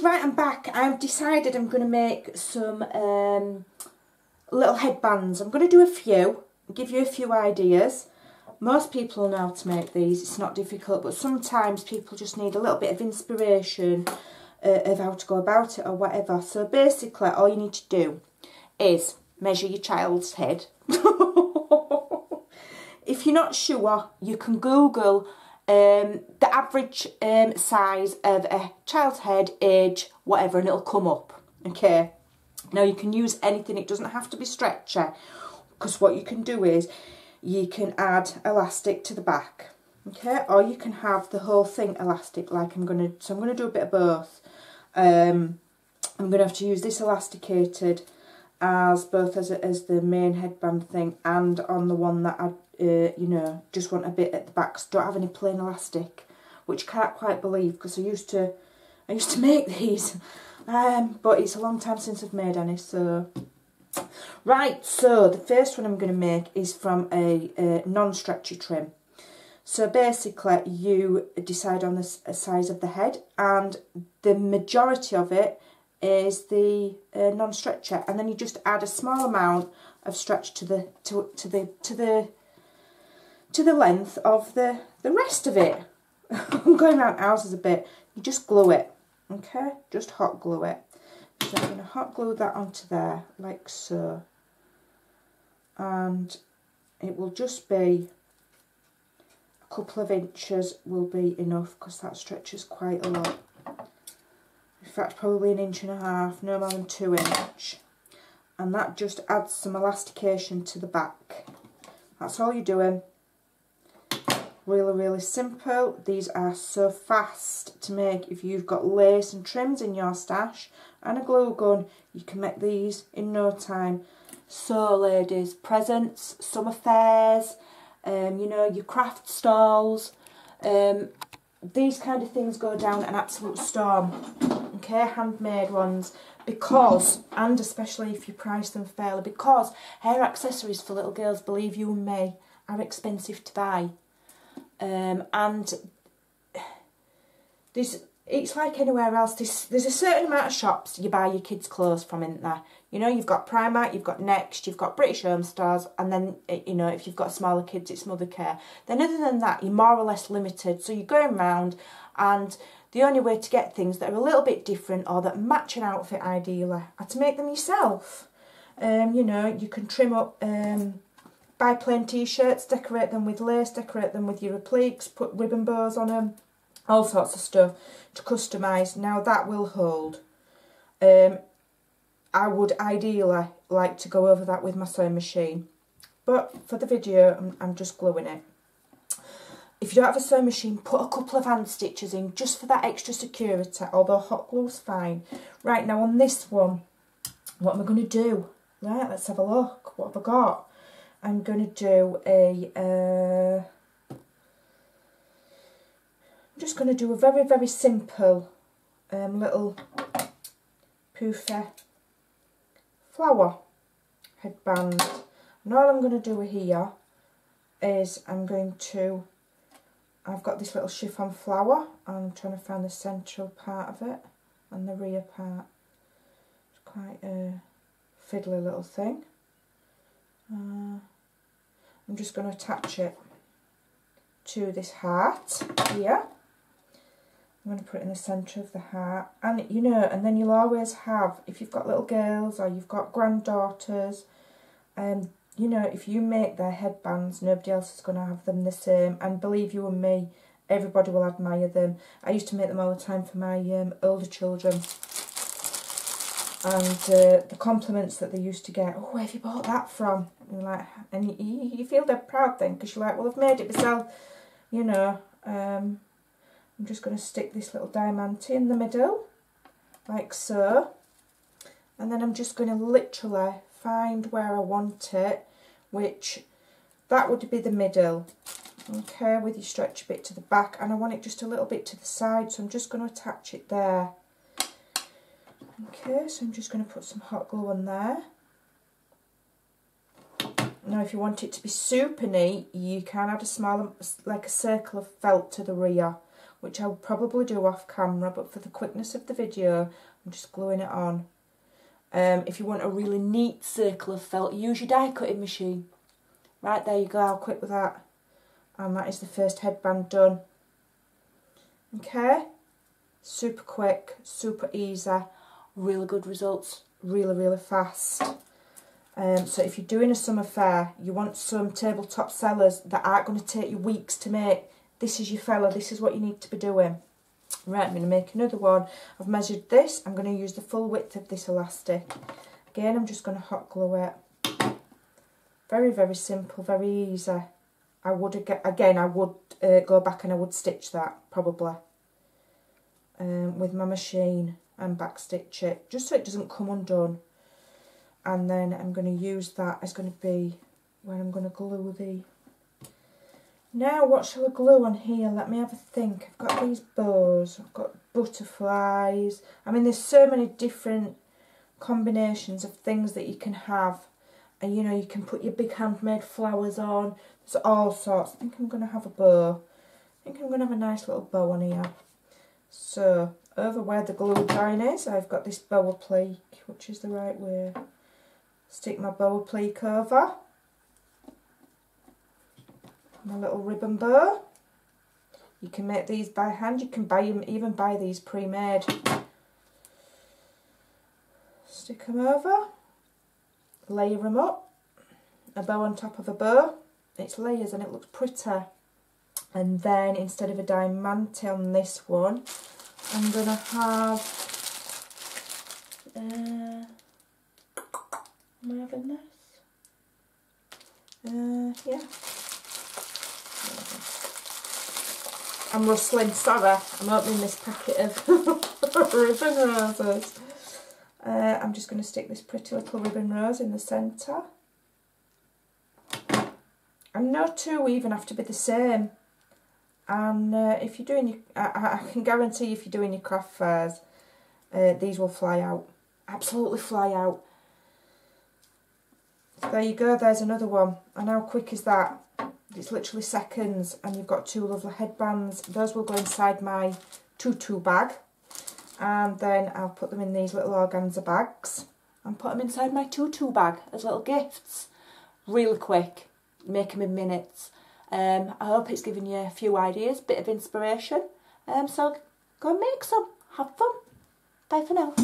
right, I'm back. I've decided I'm going to make some little headbands. I'm going to do a few, give you a few ideas. Most people know how to make these, it's not difficult, but sometimes people just need a little bit of inspiration of how to go about it or whatever. So basically all you need to do is measure your child's head. If you're not sure, you can Google the average size of a child's head, age, whatever, and it'll come up, okay? Now you can use anything, it doesn't have to be stretcher, because what you can do is you can add elastic to the back, okay? Or you can have the whole thing elastic, like I'm going to do a bit of both. I'm going to have to use this elasticated as both as the main headband thing and on the one that I you know, just want a bit at the back, so don't have any plain elastic, which I can't quite believe because I used to make these, but it's a long time since I've made any. So right, so the first one I'm going to make is from a non-stretchy trim. So basically you decide on the size of the head, and the majority of it is the non-stretcher, and then you just add a small amount of stretch to the length of the rest of it. I'm going around houses a bit. You just glue it, okay? Just hot glue it. So I'm going to hot glue that onto there, like so. And it will just be a couple of inches will be enough, because that stretches quite a lot. In fact, probably 1.5 inches, no more than 2 inches. And that just adds some elastication to the back. That's all you're doing. Really, really simple. These are so fast to make. If you've got lace and trims in your stash and a glue gun, you can make these in no time. So ladies, presents, summer fairs, you know, your craft stalls, these kind of things go down an absolute storm. Okay, handmade ones, because, and especially if you price them fairly, because hair accessories for little girls, believe you and me, are expensive to buy. And it's like anywhere else. There's a certain amount of shops you buy your kids' clothes from, isn't there? You know, you've got Primark, you've got Next, you've got British Home Stores, and then, you know, if you've got smaller kids, it's Mothercare. Then other than that, you're more or less limited. So you're going round, and the only way to get things that are a little bit different or that match an outfit ideally are to make them yourself. You know, you can trim up, buy plain t-shirts, decorate them with lace, decorate them with your appliques, put ribbon bows on them, all sorts of stuff to customise. Now that will hold. I would ideally like to go over that with my sewing machine, but for the video I'm just gluing it. If you don't have a sewing machine, put a couple of hand stitches in just for that extra security, although hot glue's fine. Right, now on this one, what am I going to do? Right, let's have a look. What have I got? I'm going to do I'm just going to do a very, very simple little poofy flower headband. And all I'm going to do here is I've got this little chiffon flower. I'm trying to find the central part of it and the rear part. It's quite a fiddly little thing. I'm just going to attach it to this heart here. I'm going to put it in the centre of the heart, and you know, and then you'll always have, if you've got little girls or you've got granddaughters, you know, if you make their headbands, nobody else is going to have them the same, and believe you and me, everybody will admire them. I used to make them all the time for my older children, and the compliments that they used to get, oh, where have you bought that from? And you're like, and you feel dead proud then, because you're like, well, I've made it myself, you know. I'm just going to stick this little diamante in the middle, like so, and then I'm just going to literally find where I want it, which that would be the middle, okay, with your stretch bit to the back, and I want it just a little bit to the side, so I'm just going to attach it there. Okay, so I'm just going to put some hot glue on there. Now if you want it to be super neat, you can add a small, like a circle of felt to the rear, which I'll probably do off camera, but for the quickness of the video, I'm just gluing it on. If you want a really neat circle of felt, use your die cutting machine. Right, there you go, how quick with that. And that is the first headband done. Okay, super quick, super easy, really good results, really fast. So if you're doing a summer fair, you want some tabletop sellers that aren't going to take you weeks to make. This is your fella, this is what you need to be doing. Right, I'm going to make another one. I've measured this, I'm going to use the full width of this elastic. Again, I'm just going to hot glue it. Very simple, very easy. I would, again, I would go back and I would stitch that, probably. With my machine and back stitch it, just so it doesn't come undone. And then I'm going to use that as going to be where I'm going to glue the... Now, what shall I glue on here? Let me have a think. I've got these bows, I've got butterflies. I mean, there's so many different combinations of things that you can have. And, you know, you can put your big handmade flowers on. There's all sorts. I think I'm going to have a bow. I think I'm going to have a nice little bow on here. So, over where the glue line is, I've got this bow applique, which is the right way. Stick my bow applique over. My little ribbon bow. You can make these by hand. You can buy them, even buy these pre-made. Stick them over. Layer them up. A bow on top of a bow. It's layers and it looks pretty. And then instead of a diamante on this one, I'm going to have... am I having this? Yeah. I'm rustling, sorry. I'm opening this packet of ribbon roses. I'm just going to stick this pretty little ribbon rose in the centre. And no two even have to be the same. And if you're doing your, I can guarantee if you're doing your craft fairs, these will fly out. Absolutely fly out. So there you go, there's another one. And how quick is that? It's literally seconds, and you've got two lovely headbands. Those will go inside my tutu bag. And then I'll put them in these little organza bags and put them inside my tutu bag as little gifts. Really quick. Make them in minutes. I hope it's given you a few ideas, bit of inspiration. So go and make some. Have fun. Bye for now.